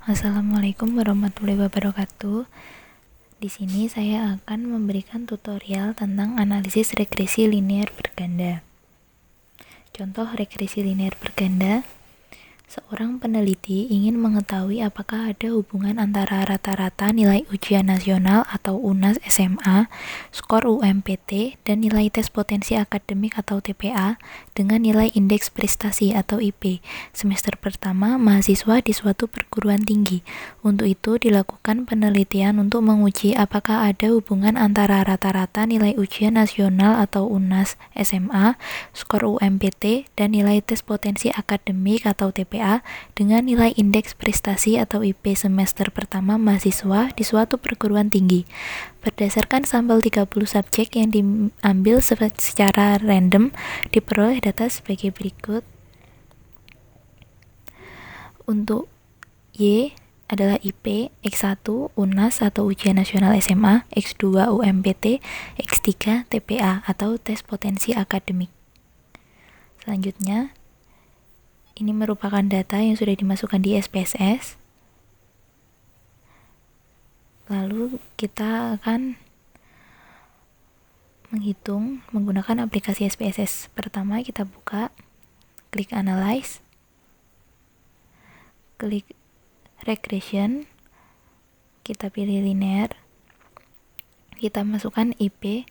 Assalamualaikum warahmatullahi wabarakatuh. Di sini saya akan memberikan tutorial tentang analisis regresi linear berganda. Contoh regresi linear berganda. Seorang peneliti ingin mengetahui apakah ada hubungan antara rata-rata nilai ujian nasional atau UNAS SMA, skor UMPT, dan nilai tes potensi akademik atau TPA dengan nilai indeks prestasi atau IP semester pertama mahasiswa di suatu perguruan tinggi. Untuk itu dilakukan penelitian untuk menguji apakah ada hubungan antara rata-rata nilai ujian nasional atau UNAS SMA, skor UMPT, dan nilai tes potensi akademik atau TPA dengan nilai indeks prestasi atau IP semester pertama mahasiswa di suatu perguruan tinggi. Berdasarkan sampel 30 subjek yang diambil secara random, diperoleh data sebagai berikut. Untuk Y adalah IP, X1 UNAS atau ujian nasional SMA, X2 UMPT, X3 TPA atau tes potensi akademik. Selanjutnya, ini merupakan data yang sudah dimasukkan di SPSS. Lalu kita akan menghitung menggunakan aplikasi SPSS. Pertama kita buka, klik Analyze, klik Regression, kita pilih Linear, kita masukkan IP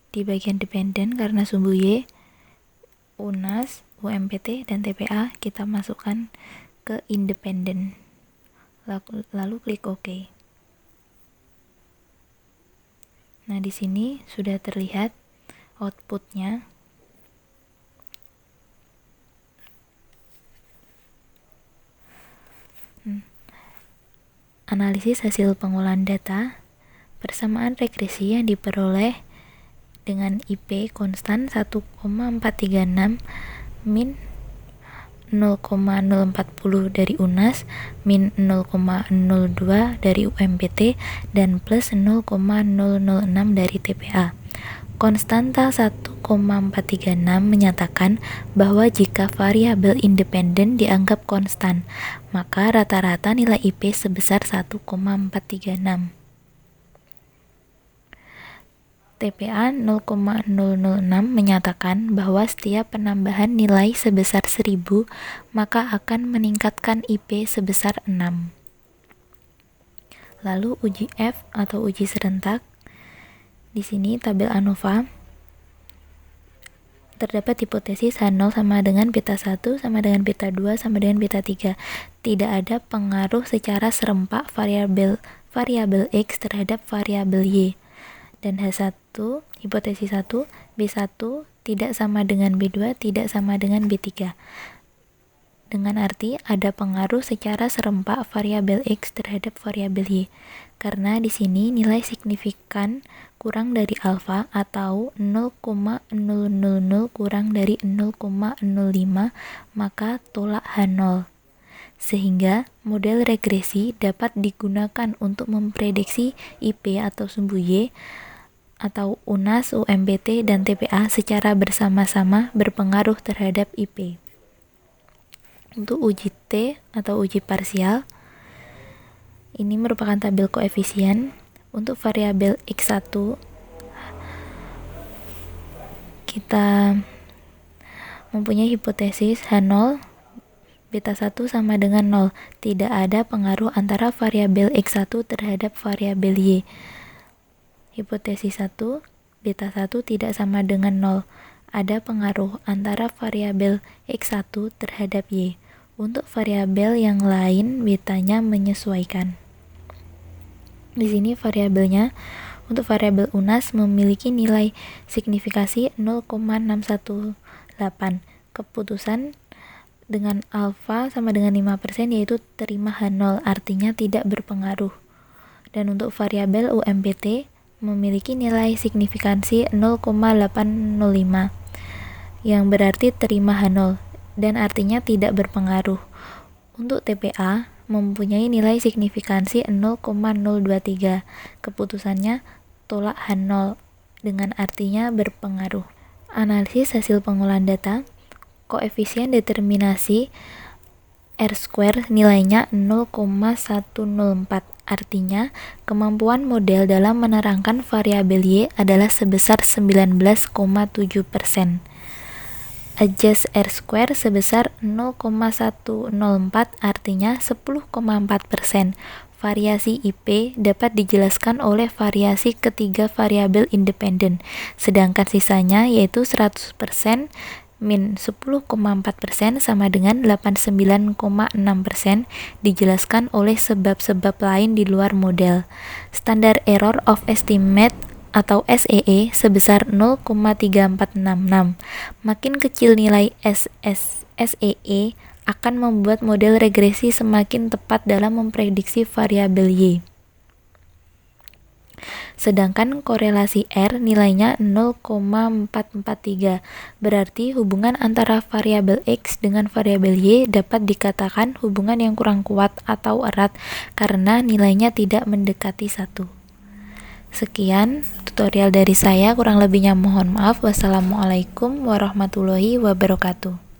di bagian dependen karena sumbu Y, UNAS, UMPT, dan TPA kita masukkan ke independen. Lalu klik OK. Nah, di sini sudah terlihat outputnya. Analisis hasil pengolahan data, persamaan regresi yang diperoleh dengan IP konstan 1,436 min 0,040 dari UNAS, min 0,02 dari UMPT, dan plus 0,006 dari TPA. Konstanta 1,436 menyatakan bahwa jika variabel independen dianggap konstan, maka rata-rata nilai IP sebesar 1,436. TPA 0,006 menyatakan bahwa setiap penambahan nilai sebesar 1000 maka akan meningkatkan IP sebesar 6. Lalu uji F atau uji serentak. Di sini tabel ANOVA terdapat hipotesis H0 sama dengan beta 1 sama dengan beta 2 sama dengan beta 3. Tidak ada pengaruh secara serempak variabel X terhadap variabel Y. Dan H1, hipotesis 1, B1 tidak sama dengan B2, tidak sama dengan B3. Dengan arti ada pengaruh secara serempak variabel X terhadap variabel Y. Karena di sini nilai signifikan kurang dari alfa atau 0,000 kurang dari 0,05, maka tolak H0. Sehingga model regresi dapat digunakan untuk memprediksi IP atau sumbu Y atau UNAS, UMPT, dan TPA secara bersama-sama berpengaruh terhadap IP. Untuk uji T atau uji parsial, ini merupakan tabel koefisien. Untuk variabel X1 kita mempunyai hipotesis H0 beta 1 sama dengan 0. Tidak ada pengaruh antara variabel X1 terhadap variabel Y. Hipotesis 1, beta 1 tidak sama dengan 0. Ada pengaruh antara variabel X1 terhadap Y. Untuk variabel yang lain, betanya menyesuaikan. Di sini variabelnya, untuk variabel UNAS memiliki nilai signifikasi 0,618. Keputusan dengan alfa sama dengan 5% yaitu terima H0, artinya tidak berpengaruh. Dan untuk variabel UMPT memiliki nilai signifikansi 0,805 yang berarti terima H0 dan artinya tidak berpengaruh. Untuk TPA mempunyai nilai signifikansi 0,023. Keputusannya tolak H0 dengan artinya berpengaruh. Analisis hasil pengolahan data, koefisien determinasi R² nilainya 0,104. Artinya, kemampuan model dalam menerangkan variabel Y adalah sebesar 19,7%. Adjust R² sebesar 0,104, artinya 10,4%. Variasi IP dapat dijelaskan oleh variasi ketiga variabel independen, sedangkan sisanya yaitu 100% min 10,4% sama dengan 89,6% dijelaskan oleh sebab-sebab lain di luar model. Standard Error of Estimate atau SEE sebesar 0,3466. Makin kecil nilai SEE akan membuat model regresi semakin tepat dalam memprediksi variabel Y. Sedangkan korelasi R nilainya 0,443. Berarti hubungan antara variabel X dengan variabel Y dapat dikatakan hubungan yang kurang kuat atau erat karena nilainya tidak mendekati 1. Sekian tutorial dari saya, kurang lebihnya mohon maaf. Wassalamualaikum warahmatullahi wabarakatuh.